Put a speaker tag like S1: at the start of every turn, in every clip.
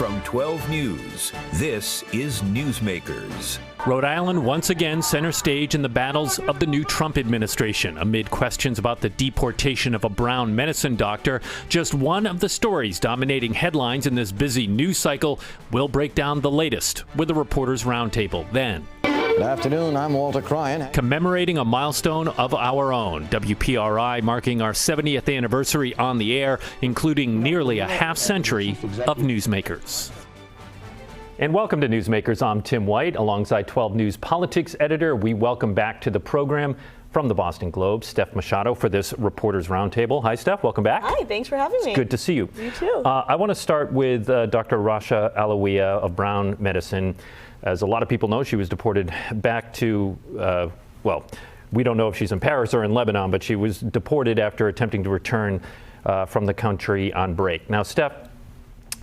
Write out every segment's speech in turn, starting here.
S1: From 12 News, this is Newsmakers.
S2: Rhode Island once again center stage in the battles of the new Trump administration amid questions about the deportation of a Brown medicine doctor. Just one of the stories dominating headlines in this busy news cycle. We'll break down the latest with a reporters roundtable. Then,
S3: good afternoon, I'm Walter Cryan.
S2: Commemorating a milestone of our own. WPRI marking our 70th anniversary on the air, including nearly a half century of Newsmakers. And welcome to Newsmakers. I'm Tim White, alongside 12 News politics editor. We welcome back to the program from the Boston Globe, Steph Machado, for this Reporters Roundtable. Hi, Steph. Welcome back.
S4: Hi. Thanks for having me.
S2: It's good to see you.
S4: You too.
S2: I want to start with Dr. Rasha Alawiyah of Brown Medicine. As a lot of people know, she was deported back to, well, we don't know if she's in Paris or in Lebanon, but she was deported after attempting to return from the country on break. Now, Steph,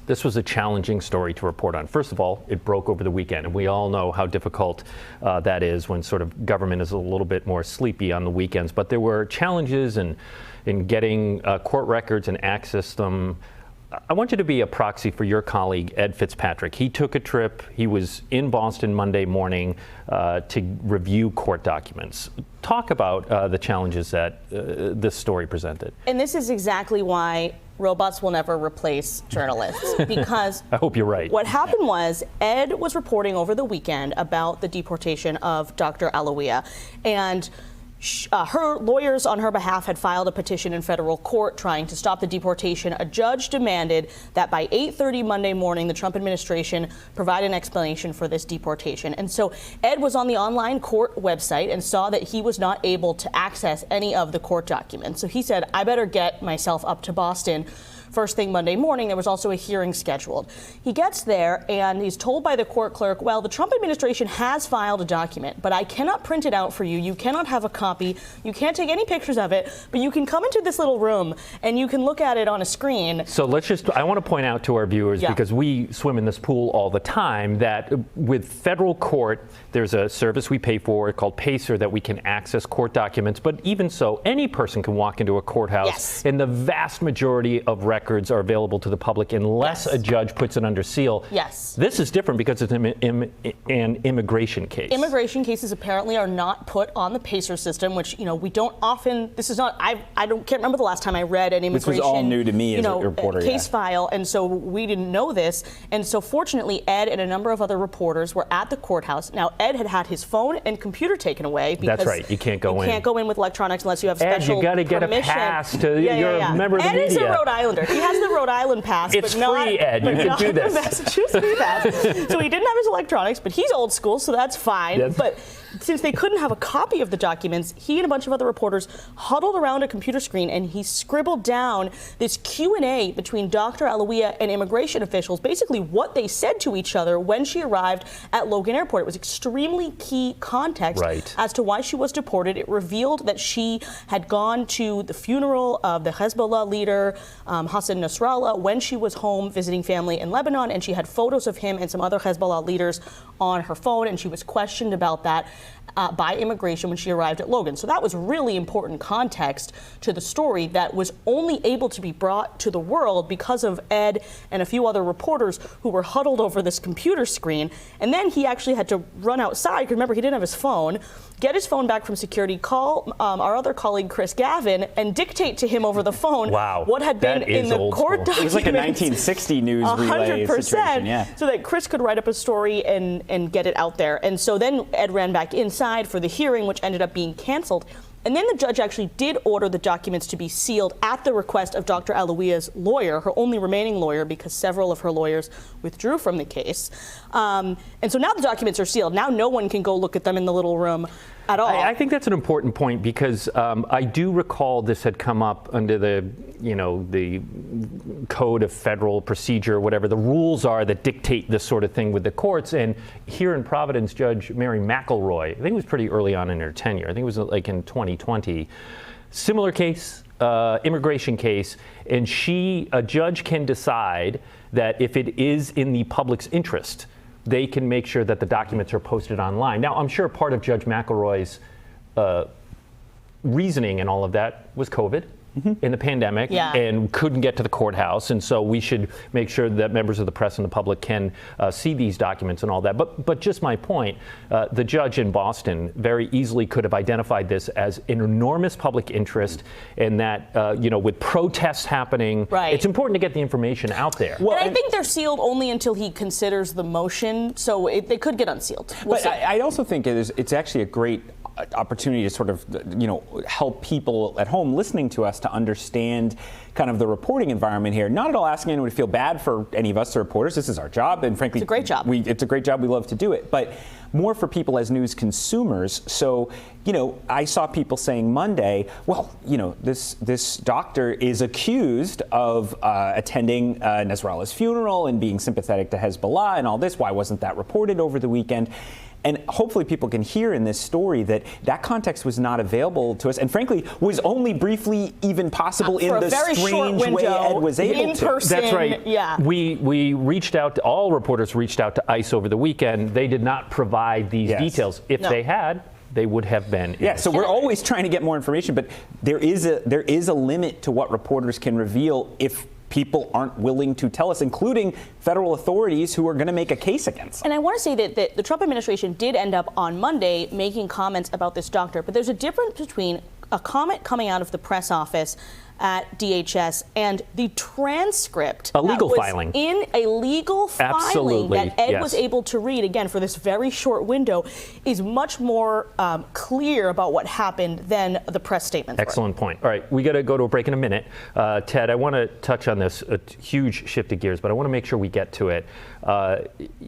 S2: this was a challenging story to report on. First of all, it broke over the weekend, and we all know how difficult that is when sort of government is a little bit more sleepy on the weekends. But there were challenges in getting court records and access them. I want you to be a proxy for your colleague, Ed Fitzpatrick. He took a trip. He was in Boston Monday morning to review court documents. Talk about the challenges that this story presented.
S4: And this is exactly why robots will never replace journalists, because
S2: I hope you're right.
S4: What happened was Ed was reporting over the weekend about the deportation of Dr. Alawiyah, and her lawyers on her behalf had filed a petition in federal court trying to stop the deportation. A judge demanded that by 8:30 Monday morning, the Trump administration provide an explanation for this deportation. And so Ed was on the online court website and saw that he was not able to access any of the court documents. So he said, I better get myself up to Boston first thing Monday morning. There was also a hearing scheduled. He gets there and he's told by the court clerk, well, the Trump administration has filed a document, but I cannot print it out for you. You cannot have a copy. You can't take any pictures of it, but you can come into this little room and you can look at it on a screen.
S2: So I want to point out to our viewers, because we swim in this pool all the time, that with federal court, there's a service we pay for called Pacer that we can access court documents. But even so, any person can walk into a courthouse, and the vast majority of records are available to the public unless a judge puts it under seal.
S4: Yes.
S2: This is different because it's an immigration case.
S4: Immigration cases apparently are not put on the Pacer system, which, we don't often, this is not, can't remember the last time I read an immigration,
S5: this was all new to me as a reporter,
S4: case file, and so we didn't know this. And so fortunately, Ed and a number of other reporters were at the courthouse. Now, Ed had his phone and computer taken away because
S2: that's right. You can't go in.
S4: You can't go in with electronics unless you have special
S2: Ed, you got to get
S4: permission.
S2: A pass to you're a member of the media.
S4: Ed is a Rhode Islander. He has the Rhode Island pass,
S2: it's
S4: but not
S2: free, Ed. You can do this.
S4: Massachusetts pass. So he didn't have his electronics, but he's old school, so that's fine.
S2: Yes.
S4: But since they couldn't have a copy of the documents, he and a bunch of other reporters huddled around a computer screen and he scribbled down this Q&A between Dr. Alawiyah and immigration officials, basically what they said to each other when she arrived at Logan Airport. It was extremely key context as to why she was deported. It revealed that she had gone to the funeral of the Hezbollah leader, Hassan Nasrallah, when she was home visiting family in Lebanon, and she had photos of him and some other Hezbollah leaders on her phone, and she was questioned about that by immigration when she arrived at Logan. So that was really important context to the story that was only able to be brought to the world because of Ed and a few other reporters who were huddled over this computer screen. And then he actually had to run outside, because remember, he didn't have his phone, get his phone back from security, call our other colleague, Chris Gavin, and dictate to him over the phone what had been in the court documents.
S5: It was like a 1960 news relay
S4: 100%,
S5: situation,
S4: so that Chris could write up a story and get it out there. And so then Ed ran back inside for the hearing, which ended up being canceled. And then the judge actually did order the documents to be sealed at the request of Dr. Alawiyah's lawyer, her only remaining lawyer, because several of her lawyers withdrew from the case. And so now the documents are sealed. Now no one can go look at them in the little room at all.
S2: I think that's an important point, because I do recall this had come up under the code of federal procedure, whatever the rules are that dictate this sort of thing with the courts. And here in Providence, Judge Mary McElroy, I think it was pretty early on in her tenure, I think it was like in 2020, similar case, immigration case, and a judge can decide that if it is in the public's interest, they can make sure that the documents are posted online. Now, I'm sure part of Judge McElroy's reasoning and all of that was COVID. in the pandemic and couldn't get to the courthouse. And so we should make sure that members of the press and the public can see these documents and all that. But just my point, the judge in Boston very easily could have identified this as an enormous public interest, and that, with protests happening, it's important to get the information out there.
S4: Well, and I think they're sealed only until he considers the motion, so they could get unsealed.
S5: But I also think it's actually a great opportunity to sort of, help people at home listening to us to understand kind of the reporting environment here. Not at all asking anyone to feel bad for any of us, the reporters. This is our job, and frankly,
S4: it's a great job.
S5: It's a great job. We love to do it, but more for people as news consumers. So, I saw people saying Monday, well, this doctor is accused of attending Nasrallah's funeral and being sympathetic to Hezbollah and all this. Why wasn't that reported over the weekend? And hopefully people can hear in this story that context was not available to us, and frankly was only briefly even possible in the strange way Ed was able to.
S4: Person,
S2: that's right.
S4: Yeah.
S2: We reached out, all reporters reached out to ICE over the weekend. They did not provide these details. If they had, they would have been.
S5: So we're always trying to get more information, but there is a limit to what reporters can reveal if people aren't willing to tell us, including federal authorities who are going to make a case against them.
S4: And I want to say that the Trump administration did end up on Monday making comments about this doctor, but there's a difference between a comment coming out of the press office at DHS and the transcript
S2: filing
S4: in a legal filing
S2: Absolutely.
S4: that Ed was able to read, again, for this very short window, is much more clear about what happened than the press statements.
S2: Excellent point. All right, we got to go to a break in a minute. Ted, I want to touch on this, a huge shift of gears, but I want to make sure we get to it.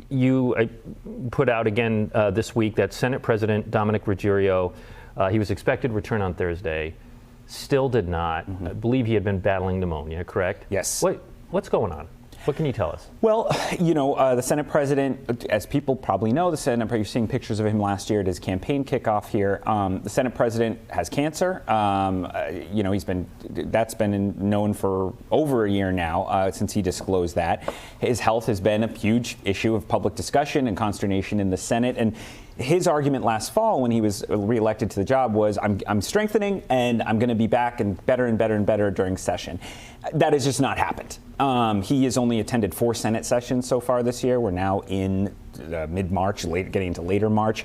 S2: You put out again this week that Senate President Dominic Ruggiero, he was expected to return on Thursday. Still did not. I believe he had been battling pneumonia, correct?
S5: Yes.
S2: What's going on? What can you tell us?
S5: Well, the Senate president, as people probably know, you're seeing pictures of him last year at his campaign kickoff here. The Senate president has cancer. That's been known for over a year now since he disclosed that. His health has been a huge issue of public discussion and consternation in the Senate. And his argument last fall when he was reelected to the job was, I'm strengthening and I'm going to be back and better and better and better during session. That has just not happened. He has only attended 4 Senate sessions so far this year. We're now in mid-March, getting into later March.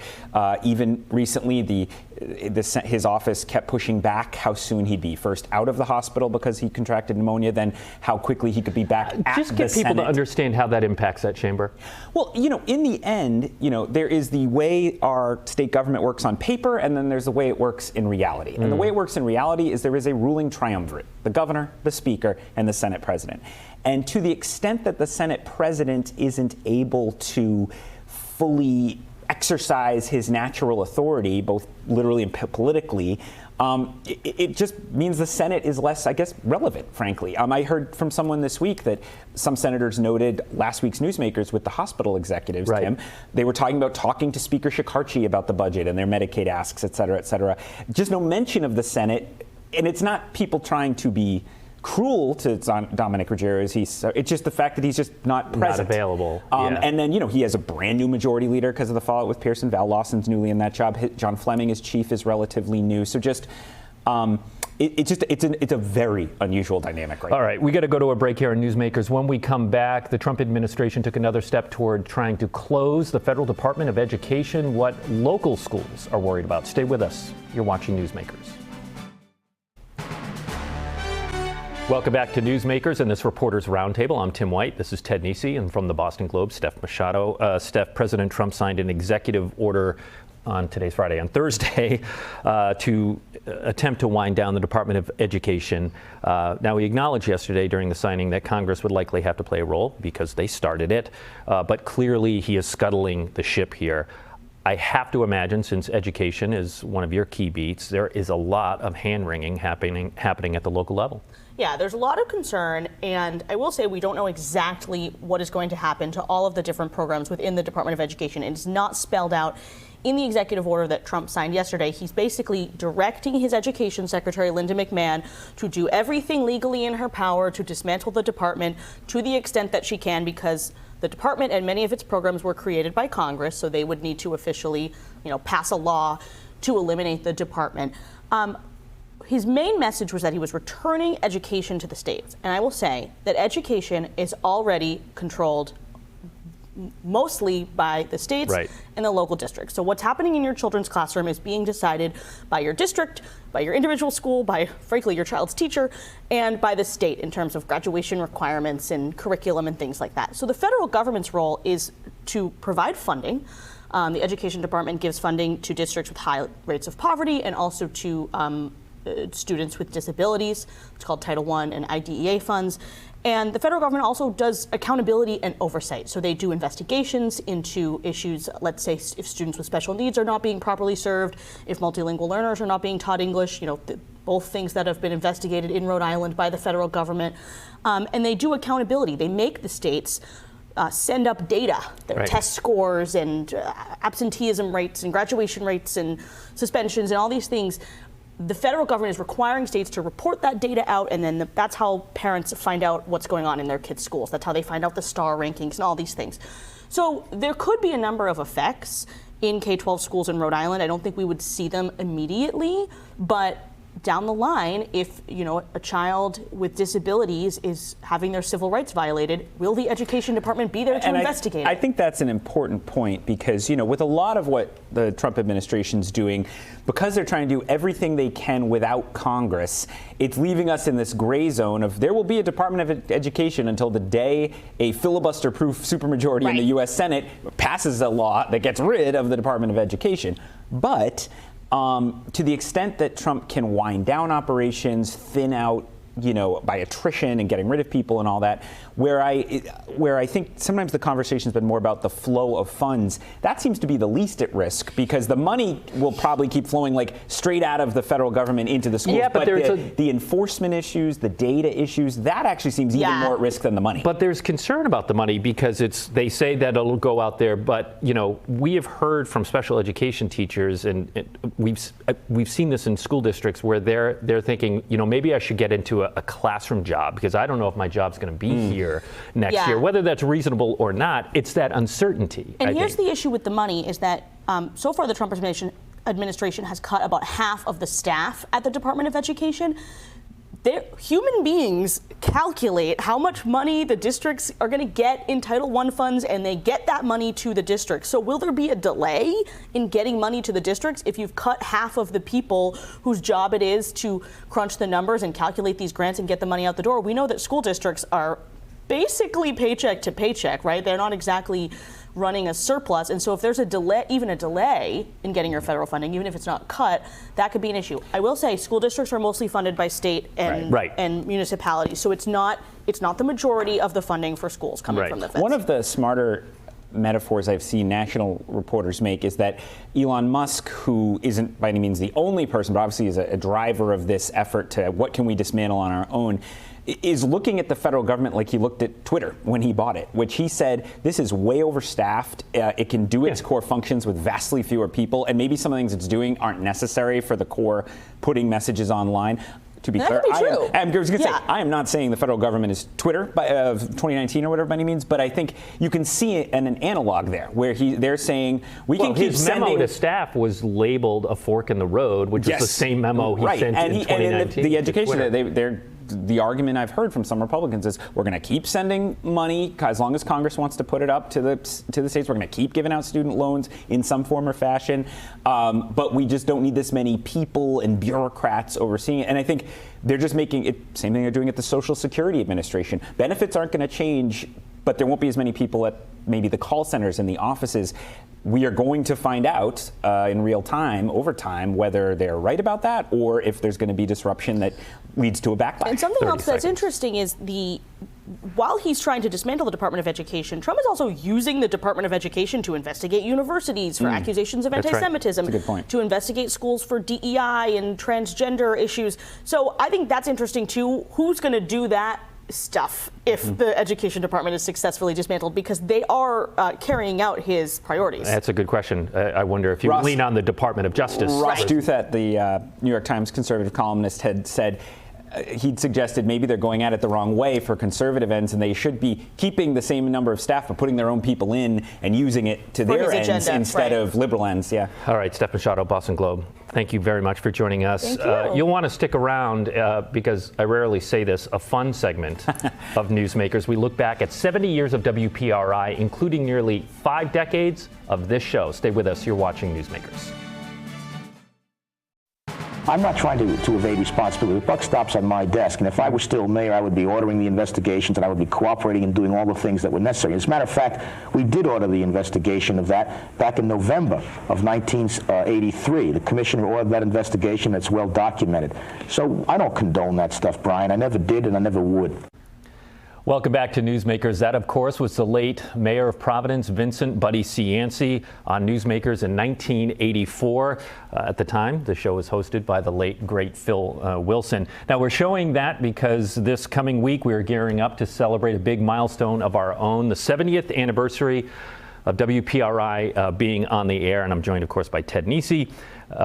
S5: Even recently, his office kept pushing back how soon he'd be first out of the hospital because he contracted pneumonia, then how quickly he could be back at the Senate.
S2: Just get people to understand how that impacts that chamber.
S5: Well, in the end, there is the way our state government works on paper, and then there's the way it works in reality. And the way it works in reality is there is a ruling triumvirate: the governor, the speaker, and the Senate president. And to the extent that the Senate president isn't able to fully exercise his natural authority, both literally and politically, it just means the Senate is less, I guess, relevant, frankly. I heard from someone this week that some senators noted last week's Newsmakers with the hospital executives, Tim. They were talking to Speaker Shekarchi about the budget and their Medicaid asks, et cetera, et cetera. Just no mention of the Senate. And it's not people trying to be cruel to Dominic Ruggiero. It's just the fact that he's just not present.
S2: Not available.
S5: And then, he has a brand new majority leader because of the fallout with Pearson. Val Lawson's newly in that job. John Fleming, as chief, is relatively new. So just, it's a very unusual dynamic right now.
S2: All right, we got to go to a break here on Newsmakers. When we come back, the Trump administration took another step toward trying to close the Federal Department of Education. What local schools are worried about. Stay with us. You're watching Newsmakers. Welcome back to Newsmakers and this Reporters Roundtable. I'm Tim White. This is Ted Nesi, and from the Boston Globe, Steph Machado. Steph, President Trump signed an executive order on Thursday, to attempt to wind down the Department of Education. Now, he acknowledged yesterday during the signing that Congress would likely have to play a role because they started it, but clearly he is scuttling the ship here. I have to imagine, since education is one of your key beats, there is a lot of hand-wringing happening at the local level.
S4: Yeah, there's a lot of concern, and I will say we don't know exactly what is going to happen to all of the different programs within the Department of Education. It is not spelled out in the executive order that Trump signed yesterday. He's basically directing his education secretary, Linda McMahon, to do everything legally in her power to dismantle the department to the extent that she can, because the department and many of its programs were created by Congress, so they would need to officially, pass a law to eliminate the department. his main message was that he was returning education to the states. And I will say that education is already controlled mostly by the states and the local districts. So what's happening in your children's classroom is being decided by your district, by your individual school, by, frankly, your child's teacher, and by the state in terms of graduation requirements and curriculum and things like that. So the federal government's role is to provide funding. The Education Department gives funding to districts with high rates of poverty and also to students with disabilities. It's called Title I and IDEA funds. And the federal government also does accountability and oversight. So they do investigations into issues, let's say if students with special needs are not being properly served, if multilingual learners are not being taught English, both things that have been investigated in Rhode Island by the federal government. And they do accountability. They make the states send up data, their test scores and absenteeism rates and graduation rates and suspensions and all these things. The federal government is requiring states to report that data out, and then that's how parents find out what's going on in their kids' schools. That's how they find out the star rankings and all these things. So there could be a number of effects in K-12 schools in Rhode Island. I don't think we would see them immediately, but down the line, if a child with disabilities is having their civil rights violated, will the Education Department be there to investigate?
S5: I think that's an important point because, with a lot of what the Trump administration's doing, because they're trying to do everything they can without Congress, it's leaving us in this gray zone of there will be a Department of Education until the day a filibuster-proof supermajority in the U.S. Senate passes a law that gets rid of the Department of Education. But to the extent that Trump can wind down operations, thin out, by attrition and getting rid of people and all that, where I think sometimes the conversation's been more about the flow of funds, that seems to be the least at risk because the money will probably keep flowing straight out of the federal government into the schools.
S2: Yeah, but
S5: the enforcement issues, the data issues, that actually seems even more at risk than the money.
S2: But there's concern about the money because they say that it'll go out there, but we have heard from special education teachers, and we've seen this in school districts where they're thinking, maybe I should get into a classroom job because I don't know if my job's going to be here next year. Whether that's reasonable or not, it's that uncertainty.
S4: And here's the issue with the money is that so far the Trump administration has cut about half of the staff at the Department of Education. Human beings calculate how much money the districts are going to get in Title I funds, and they get that money to the districts. So will there be a delay in getting money to the districts if you've cut half of the people whose job it is to crunch the numbers and calculate these grants and get the money out the door? We know that school districts are basically paycheck to paycheck, right? They're not exactly running a surplus. And so if there's a delay in getting your federal funding, even if it's not cut, that could be an issue. I will say school districts are mostly funded by state and municipalities. So it's not the majority of the funding for schools coming from the feds.
S5: One of the smarter metaphors I've seen national reporters make is that Elon Musk, who isn't by any means the only person, but obviously is a driver of this effort to what can we dismantle on our own, is looking at the federal government like he looked at Twitter when he bought it, which he said, this is way overstaffed. It can do its core functions with vastly fewer people, and maybe some of the things it's doing aren't necessary for the core putting messages online. To be clear, I am not saying the federal government is Twitter of 2019 or whatever by any means, but I think you can see an analog there where they're saying we can keep sending.
S2: His memo to staff was labeled a fork in the road, which is the same memo he sent in 2019.
S5: And the education, the argument I've heard from some Republicans is we're going to keep sending money as long as Congress wants to put it up to the states. We're going to keep giving out student loans in some form or fashion, but we just don't need this many people and bureaucrats overseeing it. And I think they're just making it same thing they're doing at the Social Security Administration. Benefits aren't going to change, but there won't be as many people at maybe the call centers and the offices. We are going to find out in real time, over time, whether they're right about that or if there's going to be disruption that leads to a backlash.
S4: And something else that's interesting is while he's trying to dismantle the Department of Education, Trump is also using the Department of Education to investigate universities for accusations of anti-Semitism,
S5: That's a good point.
S4: to investigate schools for DEI and transgender issues. So I think that's interesting too. Who's going to do that stuff if the Education Department is successfully dismantled, because they are carrying out his priorities?
S2: That's a good question. I wonder if you lean on the Department of Justice.
S5: Ross Douthat, the New York Times conservative columnist, had said he'd suggested maybe they're going at it the wrong way for conservative ends, and they should be keeping the same number of staff but putting their own people in and using it to their ends agenda, instead of liberal ends. Yeah. All
S2: right, Steph Machado, Boston Globe. Thank you very much for joining us.
S4: Thank you.
S2: You'll want to stick around because I rarely say this, a fun segment of Newsmakers. We look back at 70 years of WPRI, including nearly 5 decades of this show. Stay with us. You're watching Newsmakers.
S6: I'm not trying to evade responsibility. The buck stops on my desk, and if I were still mayor, I would be ordering the investigations, and I would be cooperating and doing all the things that were necessary. As a matter of fact, we did order the investigation of that back in November of 1983. The commissioner ordered that investigation. That's well documented. So I don't condone that stuff, Brian. I never did, and I never would.
S2: Welcome back to Newsmakers. That, of course, was the late mayor of Providence, Vincent Buddy Cianci, on Newsmakers in 1984. At the time, the show was hosted by the late, great Phil Wilson. Now, we're showing that because this coming week, we're gearing up to celebrate a big milestone of our own, the 70th anniversary of WPRI being on the air. And I'm joined, of course, by Ted Nesi,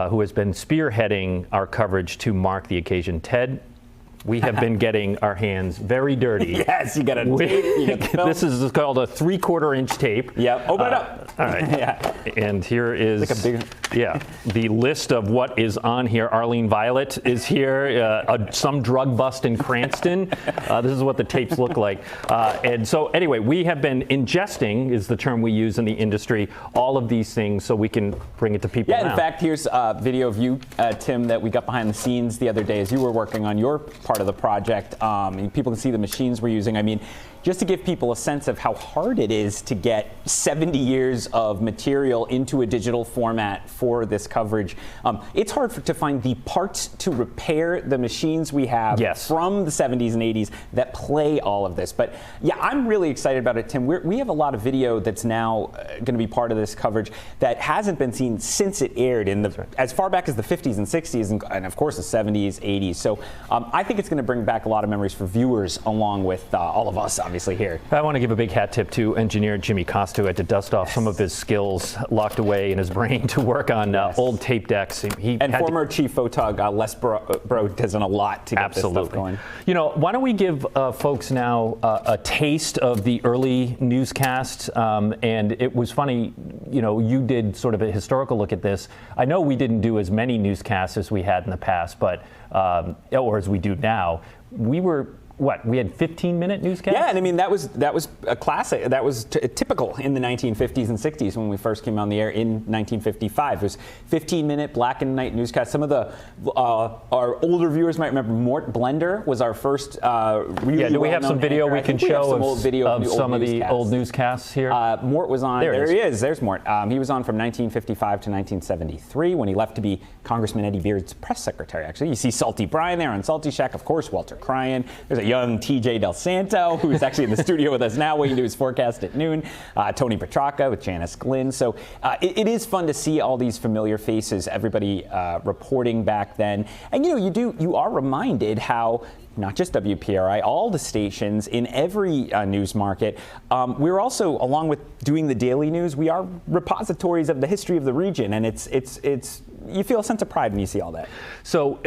S2: who has been spearheading our coverage to mark the occasion. Ted, we have been getting our hands very dirty.
S5: Yes, you got a tape. You got the film.
S2: This is called a 3/4 inch tape.
S5: Yep. Open it up.
S2: All right.
S5: Yeah.
S2: And here is
S5: like a big...
S2: the list of what is on here. Arlene Violet is here. Some drug bust in Cranston. This is what the tapes look like. And so anyway, we have been ingesting, is the term we use in the industry, all of these things so we can bring it to people now.
S5: In fact, here's a video of you, Tim, that we got behind the scenes the other day as you were working on your part of the project. And people can see the machines we're using. I mean, just to give people a sense of how hard it is to get 70 years of material into a digital format for this coverage. It's hard to find the parts to repair the machines we have from the 70s and 80s that play all of this. But yeah, I'm really excited about it, Tim. We have a lot of video that's now going to be part of this coverage that hasn't been seen since it aired in the as far back as the 50s and 60s and of course the 70s, 80s. So I think it's going to bring back a lot of memories for viewers along with all of us, obviously, here.
S2: I want to give a big hat tip to engineer Jimmy Costa, who had to dust off some of his skills locked away in his brain to work on old tape decks.
S5: And former chief photog Les Bro does a lot to get this stuff going.
S2: You know, why don't we give folks now a taste of the early newscasts? And it was funny, you know, you did sort of a historical look at this. I know we didn't do as many newscasts as we had in the past, but or as we do now. We were, we had 15-minute newscasts?
S5: Yeah, and I mean, that was a classic. That was typical in the 1950s and 60s when we first came on the air in 1955. It was 15-minute black and white newscasts. Some of the our older viewers might remember Mort Blender was our first really
S2: do we have some video we can show of some of the old newscasts here?
S5: Mort was on. There he is. There's Mort. He was on from 1955 to 1973 when he left to be Congressman Eddie Beard's press secretary, actually. You see Salty Brian there on Salty Shack. Of course, Walter Cryan. There's a young TJ Del Santo, who's actually in the studio with us now waiting to do his forecast at noon. Tony Petracca with Janice Glynn. So it is fun to see all these familiar faces, everybody reporting back then. And you are reminded how not just WPRI, all the stations in every news market. We're also, along with doing the daily news, we are repositories of the history of the region, and it's you feel a sense of pride when you see all that.
S2: So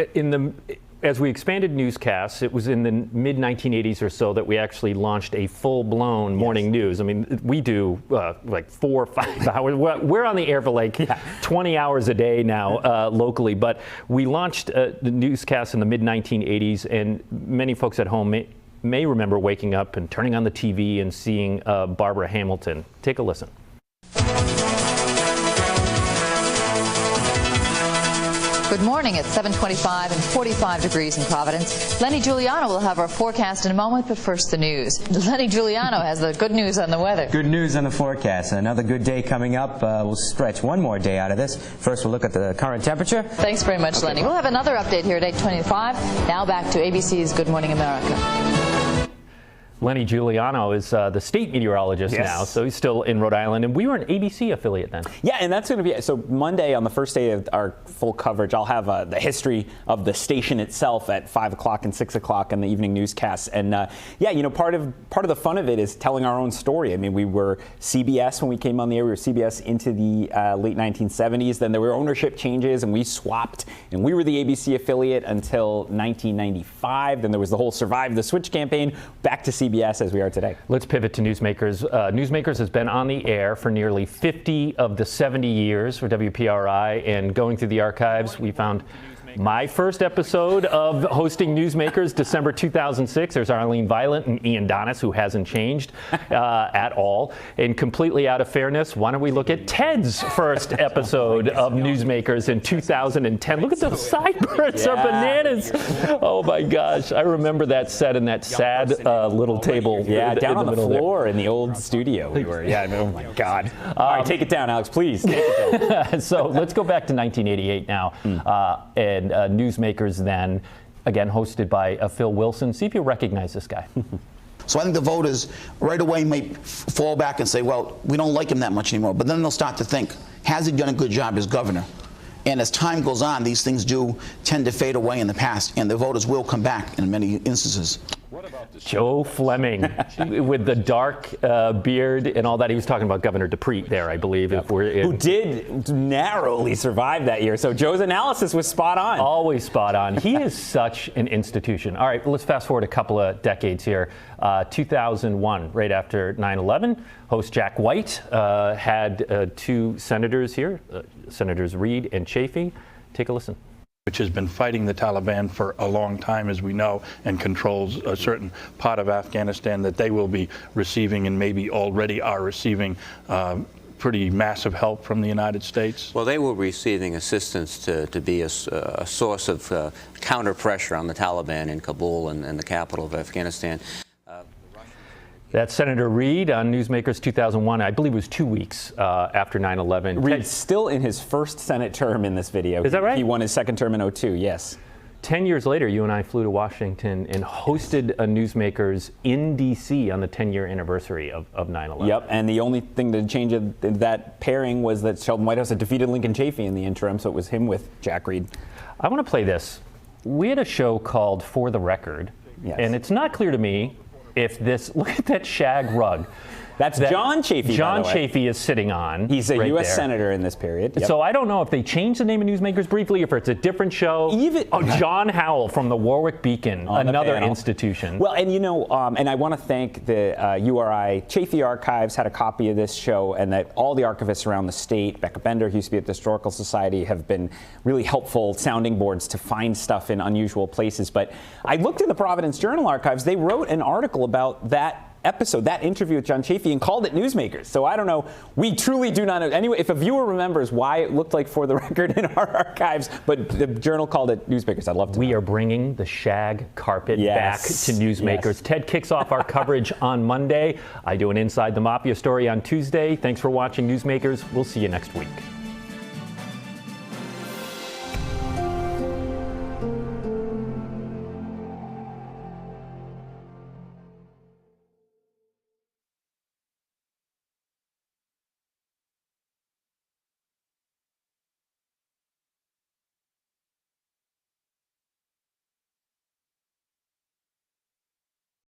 S2: as we expanded newscasts, it was in the mid-1980s or so that we actually launched a full-blown morning news. I mean, we do like 4 or 5 hours. We're on the air for like 20 hours a day now locally, but we launched the newscasts in the mid-1980s, and many folks at home may remember waking up and turning on the TV and seeing Barbara Hamilton. Take a listen.
S7: Good morning. It's 7:25 and 45 degrees in Providence. Lenny Giuliano will have our forecast in a moment, but first the news. Lenny Giuliano has the good news on the weather.
S8: Good news on the forecast. Another good day coming up. We'll stretch one more day out of this. First, we'll look at the current temperature.
S7: Thanks very much, Lenny. We'll have another update here at 8:25. Now back to ABC's Good Morning America.
S2: Lenny Giuliano is the state meteorologist now, so he's still in Rhode Island. And we were an ABC affiliate then.
S5: Yeah, and that's going to be, so Monday on the first day of our full coverage, I'll have the history of the station itself at 5 o'clock and 6 o'clock in the evening newscasts. And yeah, you know, part of the fun of it is telling our own story. I mean, we were CBS when we came on the air. We were CBS into the late 1970s. Then there were ownership changes, and we swapped. And we were the ABC affiliate until 1995. Then there was the whole Survive the Switch campaign. Back to CBS as we are today.
S2: Let's pivot to Newsmakers. Newsmakers has been on the air for nearly 50 of the 70 years for WPRI, and going through the archives, we found my first episode of hosting Newsmakers, December 2006. There's Arlene Violet and Ian Donis, who hasn't changed at all. And completely out of fairness, why don't we look at Ted's first episode of Newsmakers in 2010. Look at those sideburns are bananas. Oh my gosh, I remember that set in that sad little table.
S5: Yeah, down on the floor
S2: there.
S5: In the old studio we were. Yeah, oh my God. All right, take it down, Alex, please. Take it down.
S2: So let's go back to 1988 now. And Newsmakers then, again, hosted by Phil Wilson. See if you recognize this guy.
S9: So I think the voters right away may fall back and say, well, we don't like him that much anymore. But then they'll start to think, has he done a good job as governor? And as time goes on, these things do tend to fade away in the past, and the voters will come back in many instances.
S2: Joe Fleming with the dark beard and all that. He was talking about Governor DePrete there, I believe.
S5: Yep. Who did narrowly survive that year. So Joe's analysis was spot on.
S2: Always spot on. He is such an institution. All right, let's fast forward a couple of decades here. 2001, right after 9/11, host Jack White had two senators here, Senators Reid and Chafee. Take a listen.
S10: Which has been fighting the Taliban for a long time, as we know, and controls a certain part of Afghanistan that they will be receiving and maybe already are receiving pretty massive help from the United States?
S11: Well, they were receiving assistance to be a source of counter pressure on the Taliban in Kabul and the capital of Afghanistan.
S2: That's Senator Reid on Newsmakers 2001. I believe it was 2 weeks after 9/11.
S5: Reid's still in his first Senate term in this video.
S2: Is that right?
S5: He won his second term in 2002, yes.
S2: 10 years later, you and I flew to Washington and hosted a Newsmakers in D.C. on the 10-year anniversary of 9/11.
S5: Yep, and the only thing that changed in that pairing was that Sheldon Whitehouse had defeated Lincoln Chafee in the interim, so it was him with Jack Reid.
S2: I want to play this. We had a show called For the Record, and it's not clear to me if this, look at that shag rug.
S5: That's John Chafee,
S2: John
S5: by the way.
S2: Chafee is sitting on.
S5: He's a
S2: right
S5: U.S.
S2: there.
S5: Senator in this period. Yep.
S2: So I don't know if they changed the name of Newsmakers briefly, if it's a different show. John Howell from the Warwick Beacon, another institution.
S5: Well, and you know, and I want to thank the URI Chafee Archives had a copy of this show, and that all the archivists around the state, Becca Bender, who used to be at the Historical Society, have been really helpful sounding boards to find stuff in unusual places. But I looked in the Providence Journal archives. They wrote an article about that episode, that interview with John Chafee, and called it Newsmakers. So I don't know. We truly do not know. Anyway, if a viewer remembers why it looked like For the Record in our archives, but the Journal called it Newsmakers, I'd love to know.
S2: We are bringing the shag carpet back to Newsmakers.
S5: Yes.
S2: Ted kicks off our coverage on Monday. I do an Inside the Mafia story on Tuesday. Thanks for watching Newsmakers. We'll see you next week.